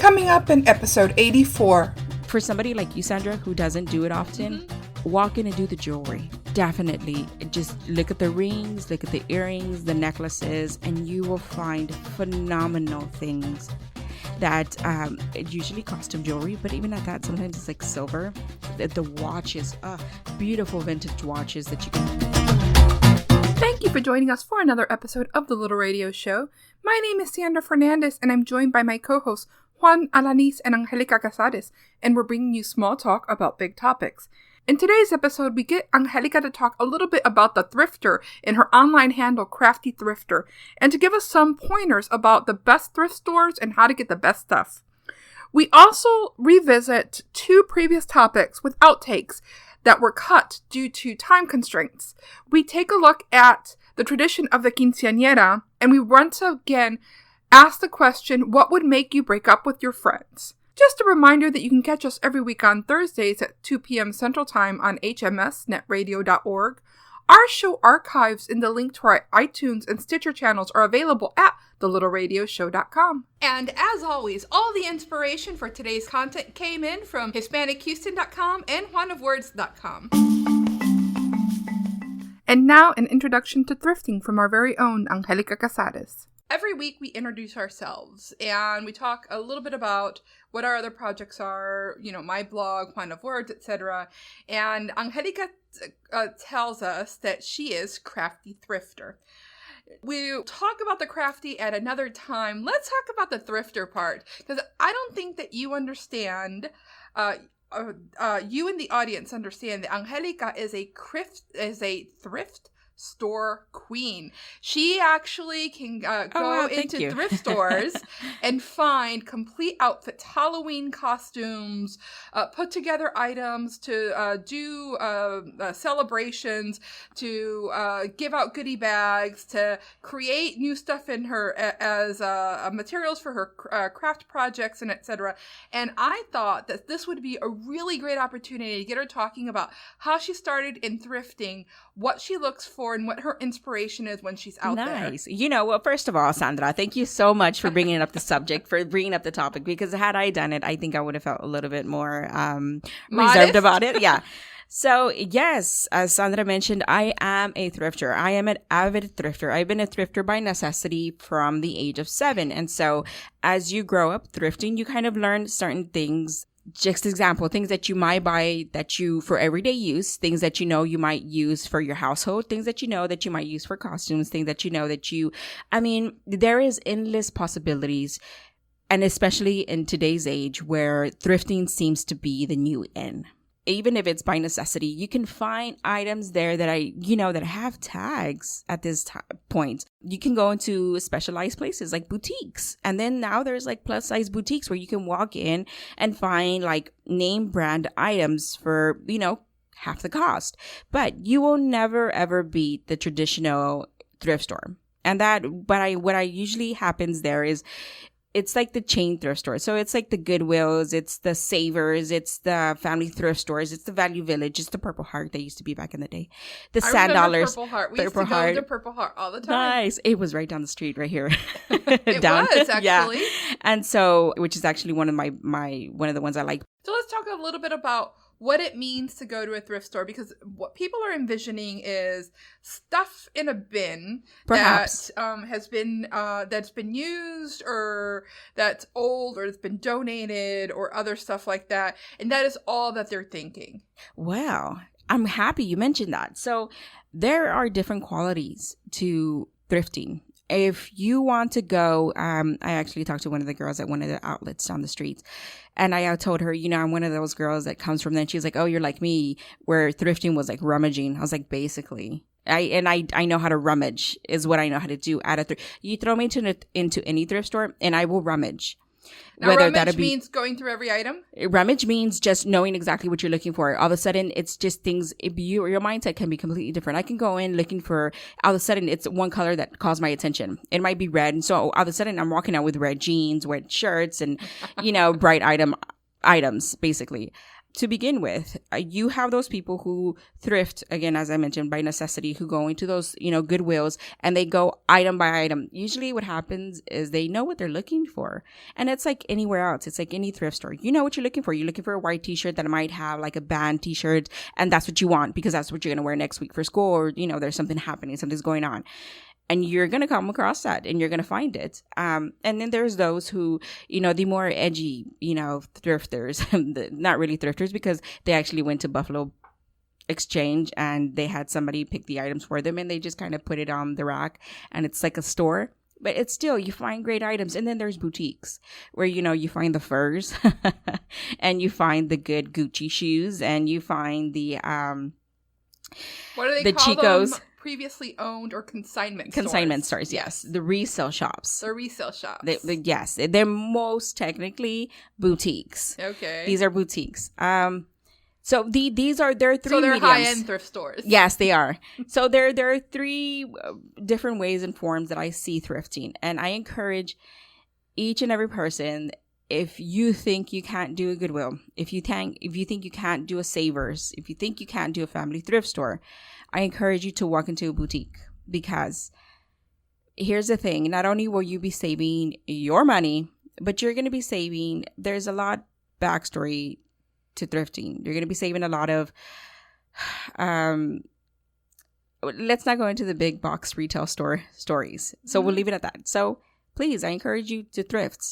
Coming up in episode 84. For somebody like you, Sandra, who doesn't do it often, walk in and do the jewelry. Definitely. Just look at the rings, look at the earrings, the necklaces, and you will find phenomenal things that usually costume jewelry, but even at that, sometimes it's like silver. The watches, beautiful vintage watches that you can... Thank you for joining us for another episode of The Little Radio Show. My name is Sandra Fernandez, and I'm joined by my co-hosts, Juan, Alanis, and Anjelica Cazares, and we're bringing you small talk about big topics. In today's episode, we get Anjelica to talk a little bit about the thrifter and her online handle, Crafty Thrifter, and to give us some pointers about the best thrift stores and how to get the best stuff. We also revisit two previous topics with outtakes that were cut due to time constraints. We take a look at the tradition of the quinceañera, and we once again ask the question, what would make you break up with your friends? Just a reminder that you can catch us every week on Thursdays at 2 p.m. Central Time on hmsnetradio.org. Our show archives in the link to our iTunes and Stitcher channels are available at thelittleradioshow.com. And as always, all the inspiration for today's content came in from HispanicHouston.com and JuanofWords.com. And now an introduction to thrifting from our very own Anjelica Cazares. Every week we introduce ourselves and we talk a little bit about what our other projects are, my blog, Juan of Words, etc. And Anjelica tells us that she is Crafty Thrifter. We'll talk about the crafty at another time. Let's talk about the thrifter part, because I don't think that you understand, you and the audience understand that Anjelica is a thrift store queen. She actually can go into thrift stores and find complete outfits, Halloween costumes, put together items to do celebrations, to give out goodie bags, to create new stuff in her as materials for her craft projects and etc. And I thought that this would be a really great opportunity to get her talking about how she started in thrifting, what she looks for, and what her inspiration is when she's out there. Nice. Well, first of all, Sandra, thank you so much for bringing up the subject, for bringing up the topic, because had I done it, I think I would have felt a little bit more reserved about it. Yeah. So, yes, as Sandra mentioned, I am a thrifter. I am an avid thrifter. I've been a thrifter by necessity from the age of 7. And so as you grow up thrifting, you kind of learn certain things. Just example, things that you might buy that you for everyday use, things that you might use for your household, things that you might use for costumes, things that there is endless possibilities. And especially in today's age where thrifting seems to be the new in. Even if it's by necessity, you can find items there that have tags at this point. You can go into specialized places like boutiques. And then now there's like plus size boutiques where you can walk in and find like name brand items for, half the cost. But you will never ever beat the traditional thrift store. And what usually happens there is, it's like the chain thrift store. So it's like the Goodwills, it's the Savers, it's the family thrift stores, it's the Value Village, it's the Purple Heart that used to be back in the day. The Sand Dollars. Purple Heart. We used to go to Purple Heart all the time. Nice. It was right down the street right here. It was, actually. Yeah. And so, which is actually one of one of the ones I like. So let's talk a little bit about what it means to go to a thrift store, because what people are envisioning is stuff in a bin Perhaps. that has been that's been used, or that's old, or it's been donated, or other stuff like that, and that is all that they're thinking. Wow, I'm happy you mentioned that. So there are different qualities to thrifting. If you want to go, I actually talked to one of the girls at one of the outlets down the street, and I told her, I'm one of those girls that comes from there. And she's like, oh, you're like me, where thrifting was like rummaging. I was like, basically. I know how to rummage is what I know how to do at a thrift. You throw me into any thrift store and I will rummage. Now, rummage means going through every item? Rummage means just knowing exactly what you're looking for. All of a sudden, it's just things, your mindset can be completely different. I can go in looking for, all of a sudden, it's one color that calls my attention. It might be red. And so all of a sudden, I'm walking out with red jeans, red shirts, and, bright items, basically. to begin with, you have those people who thrift, again, as I mentioned, by necessity, who go into those, Goodwills and they go item by item. Usually what happens is they know what they're looking for. And it's like anywhere else. It's like any thrift store. You know what you're looking for. You're looking for a white t-shirt that might have like a band t-shirt, and that's what you want because that's what you're going to wear next week for school, or, there's something happening, something's going on. And you're going to come across that and you're going to find it. And then there's those who, the more edgy, thrifters, not really thrifters because they actually went to Buffalo Exchange and they had somebody pick the items for them and they just kind of put it on the rack and it's like a store. But it's still, you find great items. And then there's boutiques where, you find the furs and you find the good Gucci shoes and you find the, what do they call Chicos. Them? Previously owned or consignment stores, yes. The resale shops. Yes, they're most technically boutiques. Okay, these are boutiques. So there are three. So they're mediums. high-end thrift stores. Yes, they are. So there are three different ways and forms that I see thrifting, and I encourage each and every person. If you think you can't do a Goodwill, if you think you can't do a Savers, if you think you can't do a family thrift store, I encourage you to walk into a boutique, because here's the thing. Not only will you be saving your money, but you're going to be saving, there's a lot backstory to thrifting. You're going to be saving a lot of, let's not go into the big box retail store stories. So we'll leave it at that. So please, I encourage you to thrift.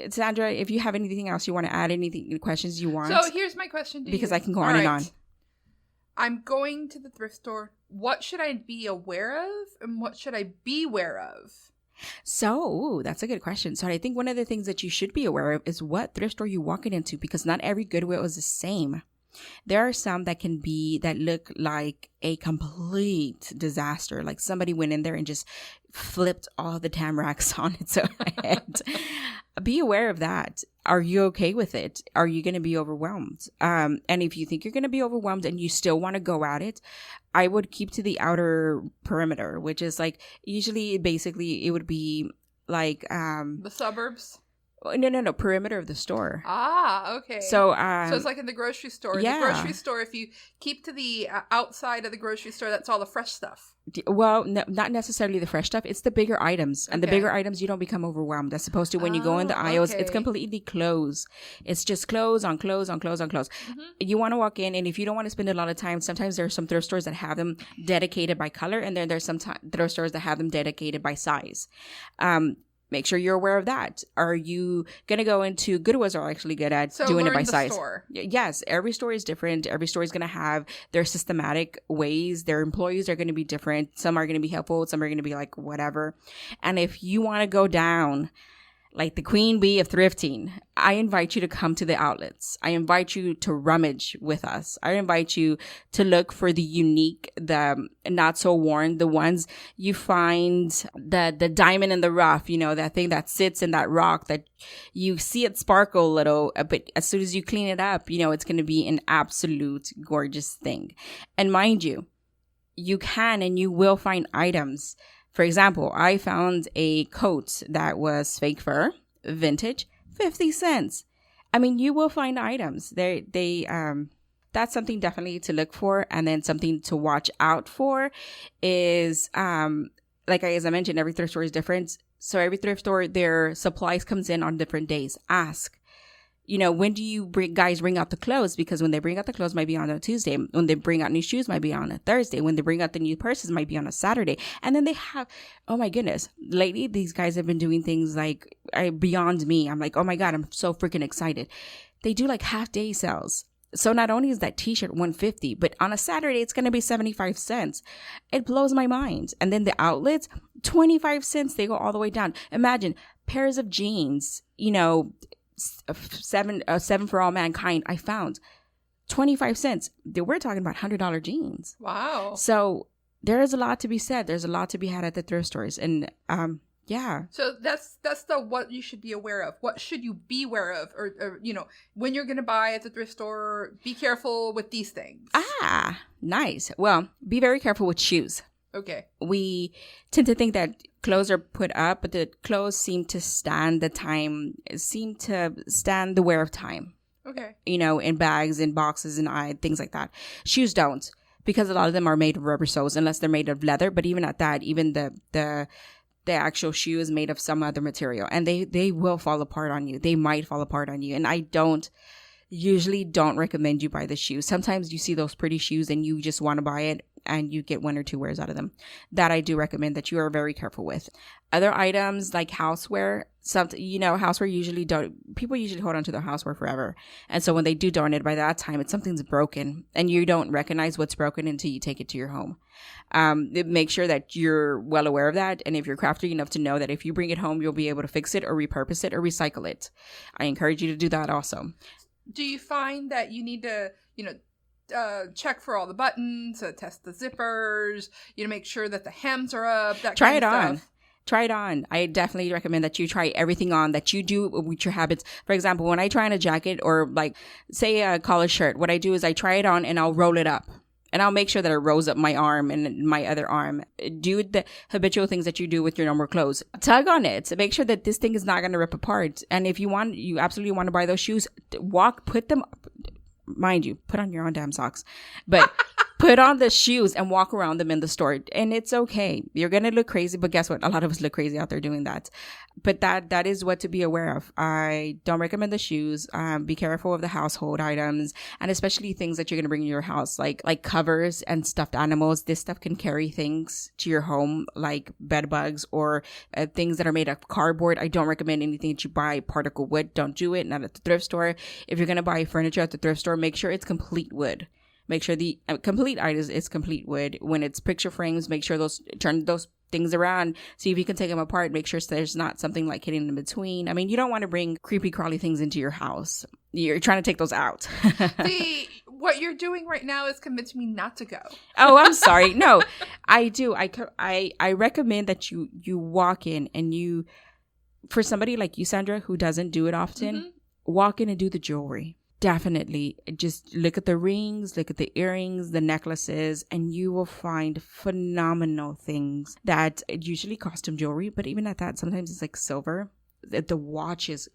Sandra, if you have anything else you want to add, any questions you want. So here's my question to you. Because I can go on and on. I'm going to the thrift store. What should I be aware of and what should I beware of? So, that's a good question. So, I think one of the things that you should be aware of is what thrift store you're walking into, because not every Goodwill is the same. There are some that look like a complete disaster. Like somebody went in there and just flipped all the tamaracks on its head. Be aware of that. Are you okay with it? Are you going to be overwhelmed? And if you think you're going to be overwhelmed and you still want to go at it, I would keep to the outer perimeter, which is like usually basically it would be like the suburbs. No, perimeter of the store. Ah, okay. So it's like in the grocery store. Yeah. In the grocery store, if you keep to the outside of the grocery store, that's all the fresh stuff. Well, no, not necessarily the fresh stuff. It's the bigger items. And the bigger items, you don't become overwhelmed. As opposed to when you go in the aisles, it's completely clothes. It's just clothes on clothes on clothes on clothes. Mm-hmm. You want to walk in, and if you don't want to spend a lot of time, sometimes there are some thrift stores that have them dedicated by color, and then there's some thrift stores that have them dedicated by size. Make sure you're aware of that. Are you going to go into Goodwills are actually good at doing it by size? Store. Yes. Every store is different. Every store is going to have their systematic ways. Their employees are going to be different. Some are going to be helpful. Some are going to be like whatever. And if you want to go down like the queen bee of thrifting, I invite you to come to the outlets. I invite you to rummage with us. I invite you to look for the unique, the not so worn, the ones you find, the diamond in the rough, that thing that sits in that rock that you see it sparkle a little, but as soon as you clean it up, it's going to be an absolute gorgeous thing. And mind you, you can and you will find items. For example, I found a coat that was fake fur, vintage, 50 cents. I mean, you will find items. That's something definitely to look for. And then something to watch out for is, as I mentioned, every thrift store is different. So every thrift store, their supplies comes in on different days. Ask. When do you guys bring out the clothes? Because when they bring out the clothes might be on a Tuesday. When they bring out new shoes might be on a Thursday. When they bring out the new purses might be on a Saturday. And then they have, oh my goodness, lately these guys have been doing things like beyond me. I'm like, oh my God, I'm so freaking excited. They do like half day sales. So not only is that t-shirt $150, but on a Saturday, it's going to be 75 cents. It blows my mind. And then the outlets, 25 cents, they go all the way down. Imagine pairs of jeans, seven for all mankind, I found 25 cents. We're talking about $100 jeans. Wow. So there is a lot to be said. There's a lot to be had at the thrift stores. And yeah. So that's the what you should be aware of. What should you be aware of? Or when you're going to buy at the thrift store, be careful with these things. Ah, nice. Well, be very careful with shoes. Okay. We tend to think that clothes are put up, but the clothes seem to stand the wear of time. Okay. In bags, in boxes, and things like that. Shoes don't, because a lot of them are made of rubber soles, unless they're made of leather. But even at that, even the actual shoe is made of some other material, and they will fall apart on you. They might fall apart on you. And I usually don't recommend you buy the shoes. Sometimes you see those pretty shoes and you just want to buy it and you get 1 or 2 wears out of them. That I do recommend that you are very careful with. Other items like houseware, houseware people usually hold on to their houseware forever. And so when they do donate, by that time, something's broken and you don't recognize what's broken until you take it to your home. Make sure that you're well aware of that. And if you're crafty enough to know that if you bring it home, you'll be able to fix it or repurpose it or recycle it. I encourage you to do that also. Do you find that you need to, check for all the buttons, test the zippers, make sure that the hems are up, that Try kind of it on. stuff? Try it on. I definitely recommend that you try everything on that you do with your habits. For example, when I try on a jacket or like say a collar shirt, what I do is I try it on and I'll roll it up. And I'll make sure that it rolls up my arm and my other arm. Do the habitual things that you do with your normal clothes. Tug on it. Make sure that this thing is not going to rip apart. And if you absolutely want to buy those shoes, put them, mind you, put on your own damn socks. But put on the shoes and walk around them in the store. And it's okay. You're going to look crazy, but guess what? A lot of us look crazy out there doing that. But that is what to be aware of. I don't recommend the shoes. Be careful of the household items, and especially things that you're going to bring in your house, like covers and stuffed animals. This stuff can carry things to your home, like bed bugs or things that are made of cardboard. I don't recommend anything that you buy particle wood. Don't do it. Not at the thrift store. If you're going to buy furniture at the thrift store, make sure it's complete wood. Make sure the complete item is complete wood. When it's picture frames, make sure turn those things around. See if you can take them apart. Make sure there's not something like hidden in between. I mean, you don't want to bring creepy crawly things into your house. You're trying to take those out. What you're doing right now is convincing me not to go. Oh, I'm sorry. No, I do. I recommend that you walk in and for somebody like you, Sandra, who doesn't do it often, walk in and do the jewelry. Definitely. Just look at the rings, look at the earrings, the necklaces, and you will find phenomenal things that usually costume jewelry. But even at that, sometimes it's like silver. The watches,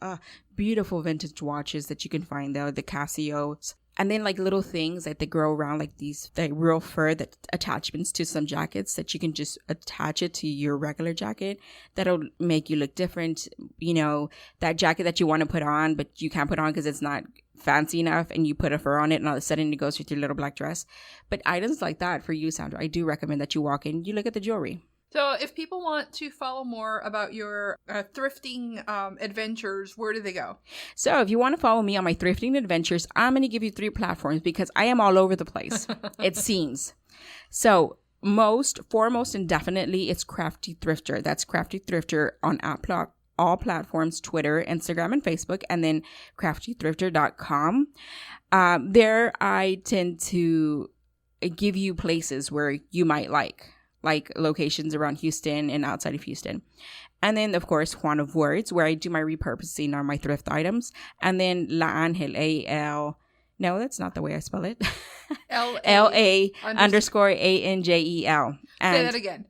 beautiful vintage watches that you can find there, the Casios. And then like little things that they grow around, like these like real fur that attachments to some jackets that you can just attach it to your regular jacket. That'll make you look different. That jacket that you want to put on, but you can't put on because it's not fancy enough, and you put a fur on it and all of a sudden it goes with your little black dress. But items like that for you, Sandra, I do recommend that you walk in, you look at the jewelry. So if people want to follow more about your thrifting adventures, where do they go? So if you want to follow me on my thrifting adventures, I'm going to give you 3 platforms because I am all over the place. It seems. So foremost and definitely it's Crafty Thrifter. That's Crafty Thrifter on all platforms, Twitter, Instagram, and Facebook, and then craftythrifter.com. There I tend to give you places where you might like locations around Houston and outside of Houston. And then, of course, Juan of Words, where I do my repurposing on my thrift items. And then La Angel, A-L. No, that's not the way I spell it. L-A underscore A-N-J-E-L. Say that again.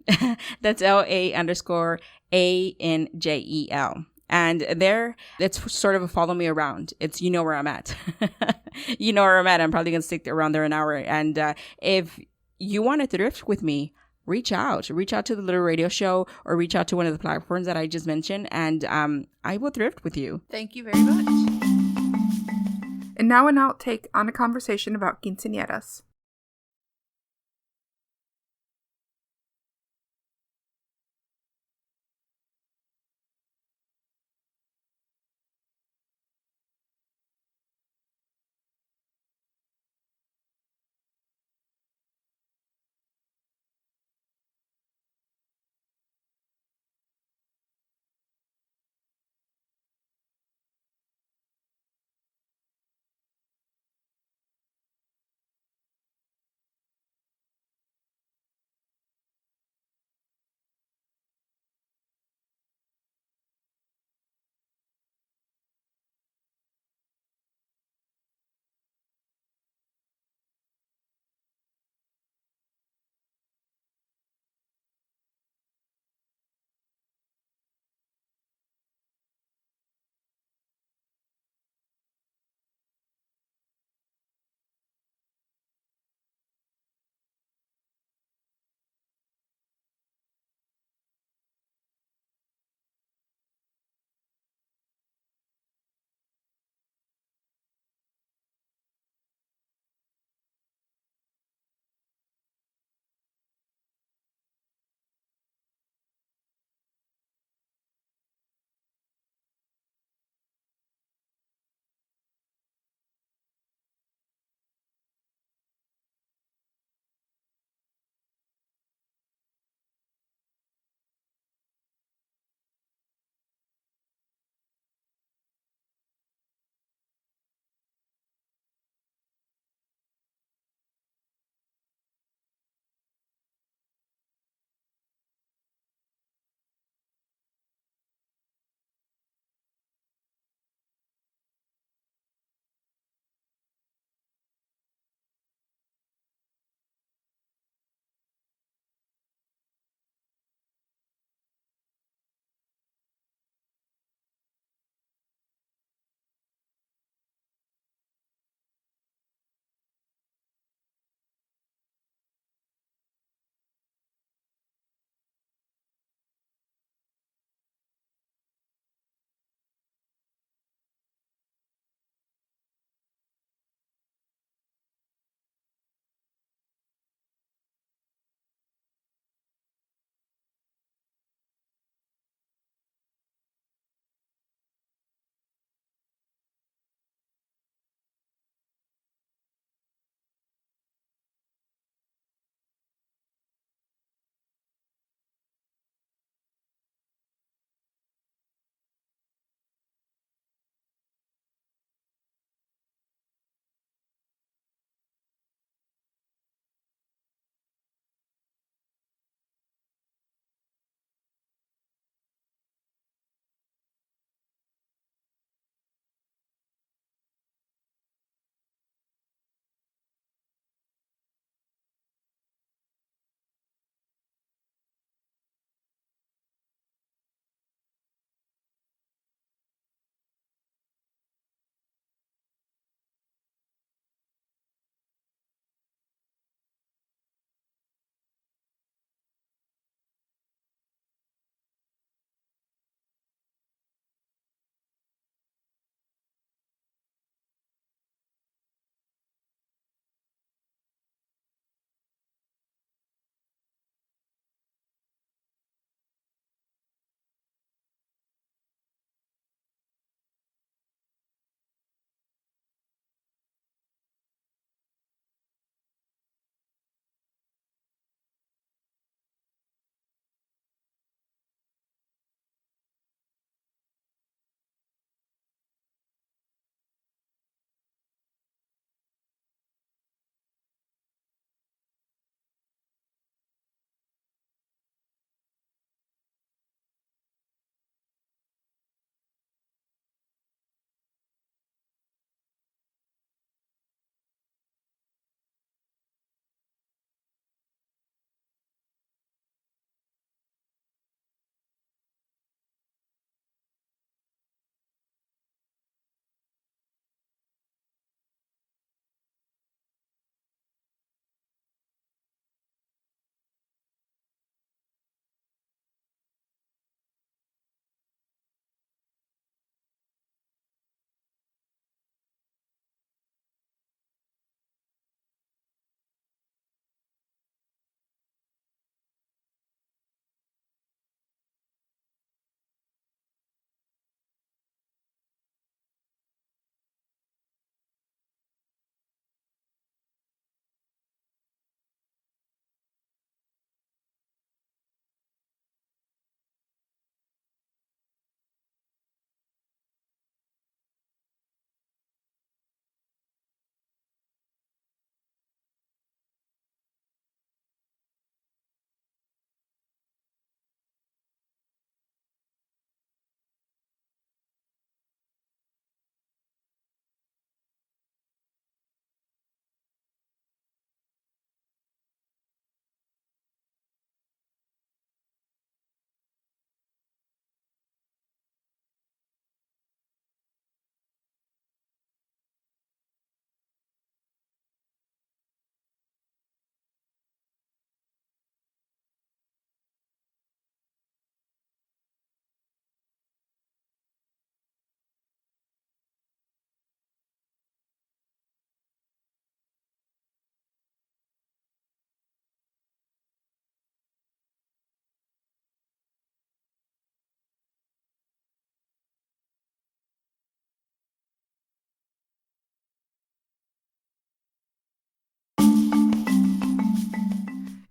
That's L-A underscore A-N-J-E-L. And there, it's sort of a follow me around. It's you know where I'm at. You know where I'm at. I'm probably going to stick around there an hour. And if you want to thrift with me, reach out to the little radio show or reach out to one of the platforms that I just mentioned, and I will thrift with you. Thank you very much. And now an outtake on a conversation about quinceañeras.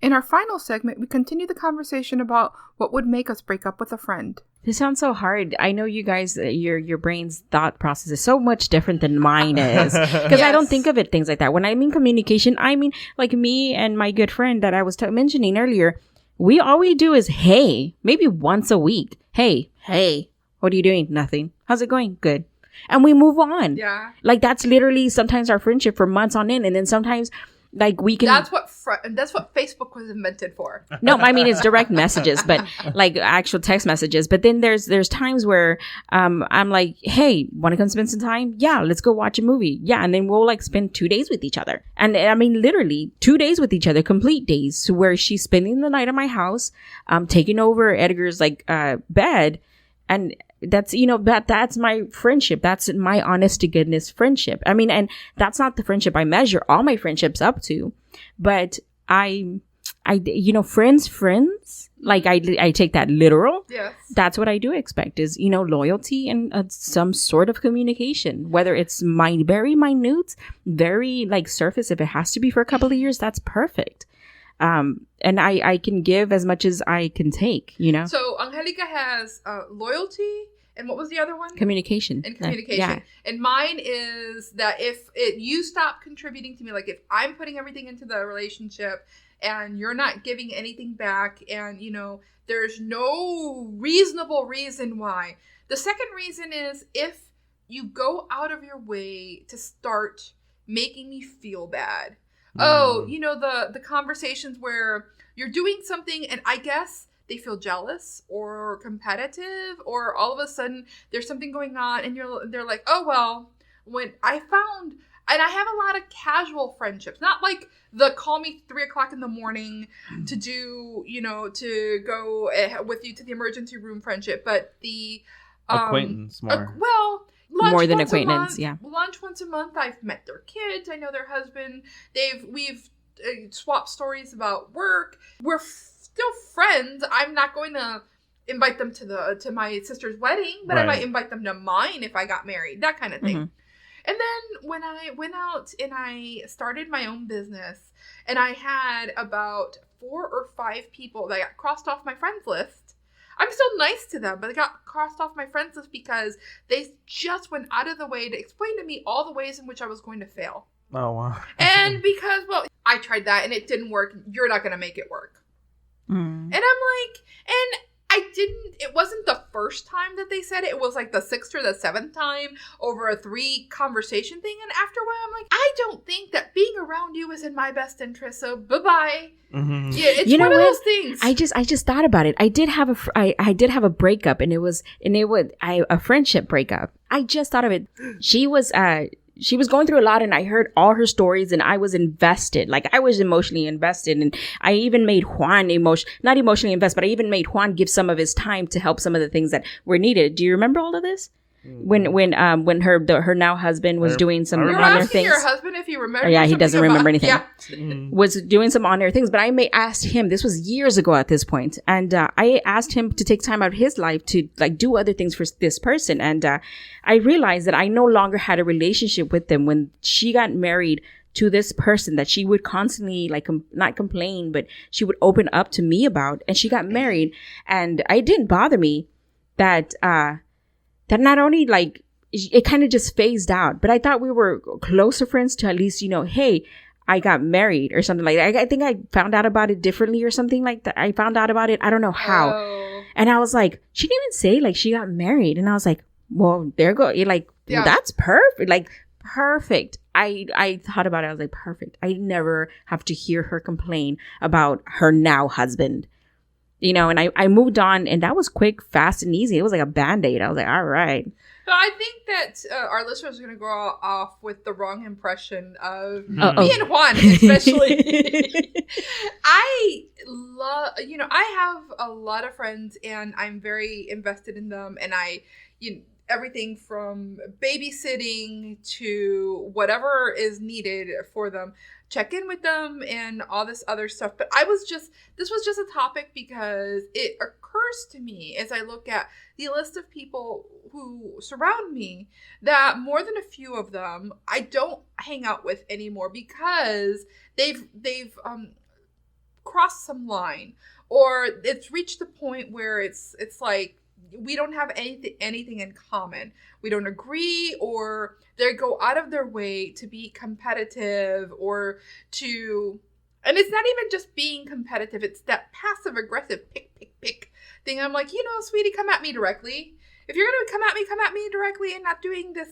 In our final segment, we continue the conversation about what would make us break up with a friend. This sounds so hard. I know you guys, your brain's thought process is so much different than mine is. Because I don't think of it things like that. When I mean communication, I mean like me and my good friend that I was mentioning earlier. All we do is, hey, maybe once a week. Hey, what are you doing? Nothing. How's it going? Good. And we move on. Yeah. Like that's literally sometimes our friendship for months on end. And then sometimes like we can. That's what Facebook was invented for. No, I mean it's direct messages, but like actual text messages. But then there's times where I'm like, hey, want to come spend some time? Yeah, let's go watch a movie. Yeah, and then we'll like spend 2 days with each other. And I mean literally 2 days with each other, complete days, to where she's spending the night at my house, taking over Edgar's like bed, and that's that's my friendship. That's my honest to goodness friendship. I mean, and that's not the friendship I measure all my friendships up to, but I friends, like I take that literal. Yes. That's what I do expect is, loyalty and some sort of communication, whether it's very minute, very like surface. If it has to be for a couple of years, that's perfect. And I can give as much as I can take, So Anjelica has loyalty, and what was the other one? Communication. And communication. Yeah. And mine is that if you stop contributing to me, like if I'm putting everything into the relationship and you're not giving anything back, and there's no reasonable reason why. The second reason is if you go out of your way to start making me feel bad. Oh, the conversations where you're doing something and I guess they feel jealous or competitive, or all of a sudden there's something going on and they're like, oh, well, when I found, and I have a lot of casual friendships, not like the call me 3:00 in the morning to do, to go with you to the emergency room friendship, but the acquaintance more. Lunch more than once acquaintance, a month, lunch once a month. I've met their kids. I know their husband. We've swapped stories about work. We're still friends. I'm not going to invite them to my sister's wedding, but I might invite them to mine if I got married. That kind of thing. Mm-hmm. And then when I went out and I started my own business, and I had about 4 or 5 people that got crossed off my friends list. I'm still nice to them, but they got crossed off my friends list because they just went out of the way to explain to me all the ways in which I was going to fail. Oh, wow. And because, I tried that and it didn't work. You're not going to make it work. And I'm like, and it wasn't the first time that they said it. It was like the 6th or the 7th time over a 3 conversation thing. And after a while, I'm like, I don't think that being around you is in my best interest. So bye-bye. Mm-hmm. Yeah, it's one of those things. I just thought about it. I did have a breakup, and it was a friendship breakup. I just thought of it. She was going through a lot, and I heard all her stories, and I was invested. Like, I was emotionally invested, and I even made Juan not emotionally invested, but I even made Juan give some of his time to help some of the things that were needed. Do you remember all of this? When her now husband was doing some You're on-air asking things. Your husband if he remembers. Yeah, he doesn't remember anything. Yeah. Was doing some on-air things, but I asked him. This was years ago at this point, and I asked him to take time out of his life to like do other things for this person, and I realized that I no longer had a relationship with them when she got married to this person that she would constantly like not complain, but she would open up to me about, and she got married, and it didn't bother me that that not only like it kind of just phased out, but I thought we were closer friends to at least, hey, I got married or something like that. I think I found out about it differently or something like that. I found out about it. I don't know how. Oh. And I was like, she didn't even say like she got married. And I was like, well, there you go. You're like, yeah. That's perfect. Like, perfect. I thought about it. I was like, perfect. I never have to hear her complain about her now husband. And I moved on, and that was quick, fast, and easy. It was like a Band-Aid. I was like, all right. So I think that our listeners are going to go off with the wrong impression of me and Juan, especially. I have a lot of friends, and I'm very invested in them, and everything from babysitting to whatever is needed for them. Check in with them and all this other stuff. But this was just a topic because it occurs to me as I look at the list of people who surround me that more than a few of them I don't hang out with anymore because they've crossed some line, or it's reached the point where it's like we don't have anything in common. We don't agree, or they go out of their way to be competitive or to, and it's not even just being competitive. It's that passive aggressive pick thing. I'm like, sweetie, come at me directly. If you're going to come at me directly and not doing this,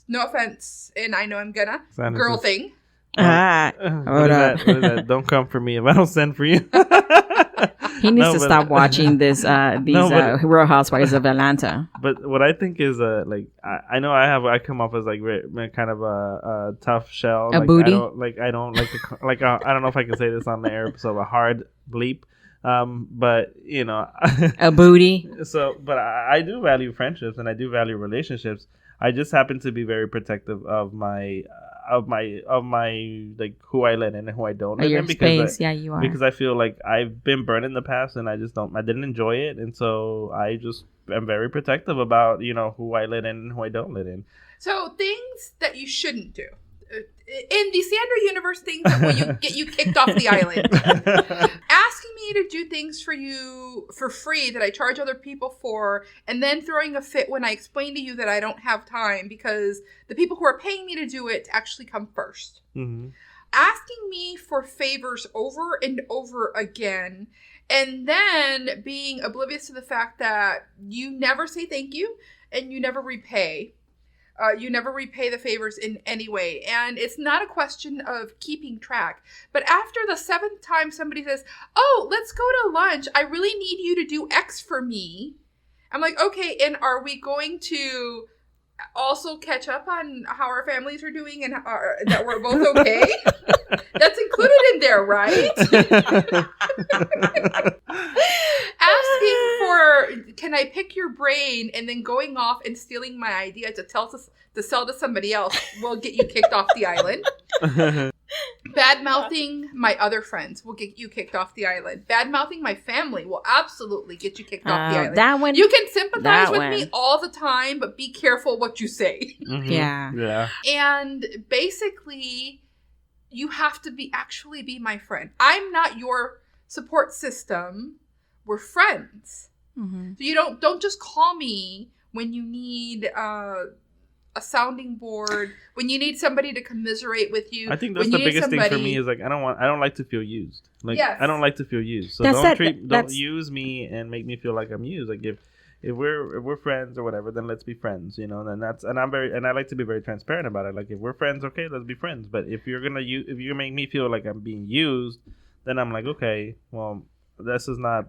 no offense, and I know I'm gonna, Sandra girl thing. What is that? Don't come for me if I don't send for you. He needs to stop watching these Real Housewives of Atlanta. But what I think is, I know I come off as like kind of a tough shell. A booty. I don't like I don't know if I can say this on the air, so a hard bleep. But a booty. So, but I do value friendships and I do value relationships. I just happen to be very protective of my like who I let in and who I don't let in, because you are. Because I feel like I've been burned in the past and I didn't enjoy it, and so I just am very protective about who I let in and who I don't let in. So things that you shouldn't do. In the Sandra universe, things that will get you kicked off the island. Asking me to do things for you for free that I charge other people for, and then throwing a fit when I explain to you that I don't have time because the people who are paying me to do it actually come first. Mm-hmm. Asking me for favors over and over again, and then being oblivious to the fact that you never say thank you and you never repay. You never repay the favors in any way. And it's not a question of keeping track. But after the 7th time somebody says, oh, let's go to lunch. I really need you to do X for me. I'm like, okay, and are we going to also catch up on how our families are doing and that we're both okay? That's included in there, right? Asking for, can I pick your brain, and then going off and stealing my idea to sell to somebody else will get you kicked off the island. Bad-mouthing my other friends will get you kicked off the island. Bad-mouthing my family will absolutely get you kicked off the island. That one, you can sympathize with me all the time, but be careful what you say. Mm-hmm. Yeah. And basically, you have to actually be my friend. I'm not your support system. We're friends. Mm-hmm. So you don't just call me when you need a sounding board, when you need somebody to commiserate with you. I think that's the biggest thing for me is like I don't like to feel used. Like yes. I don't like to feel used. So don't use me and make me feel like I'm used. Like if we're friends or whatever, then let's be friends, and I like to be very transparent about it. Like if we're friends, okay, let's be friends. But if you're make me feel like I'm being used, then I'm like, okay, well, this is not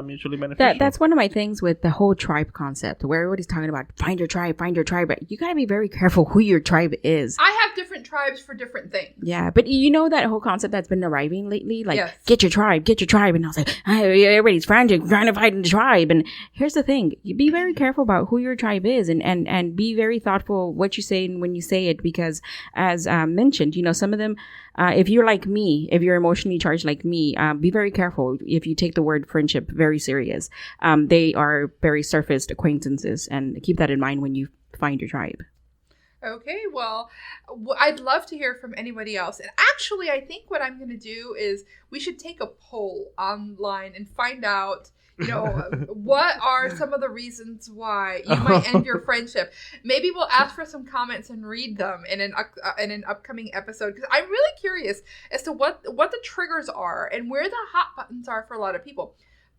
mutually beneficial. That's one of my things with the whole tribe concept, where everybody's talking about find your tribe, but you gotta be very careful who your tribe is. I have different tribes for different things. Yeah, but that whole concept that's been arriving lately, like yes. get your tribe, and I was like, everybody's trying to find the tribe. And here's the thing: you be very careful about who your tribe is, and be very thoughtful what you say and when you say it, because as mentioned, some of them. If you're like me, if you're emotionally charged like me, be very careful if you take the word friendship very serious. They are very surfaced acquaintances, and keep that in mind when you find your tribe. Okay, well, I'd love to hear from anybody else. And actually, I think what I'm going to do is we should take a poll online and find out, what are some of the reasons why you might end your friendship. Maybe we'll ask for some comments and read them in an upcoming episode, because I'm really curious as to what the triggers are and where the hot buttons are for a lot of people.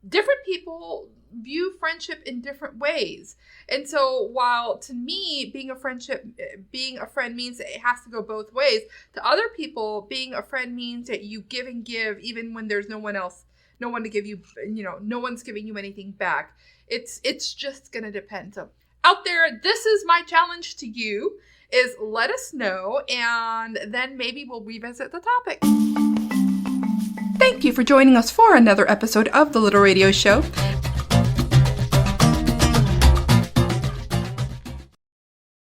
Different people view friendship in different ways. And so while to me, being a friend means that it has to go both ways, to other people, being a friend means that you give and give even when there's no one to give you, no one's giving you anything back. It's just going to depend. So out there, this is my challenge to you, is let us know, and then maybe we'll revisit the topic. Thank you for joining us for another episode of The Little Radio Show.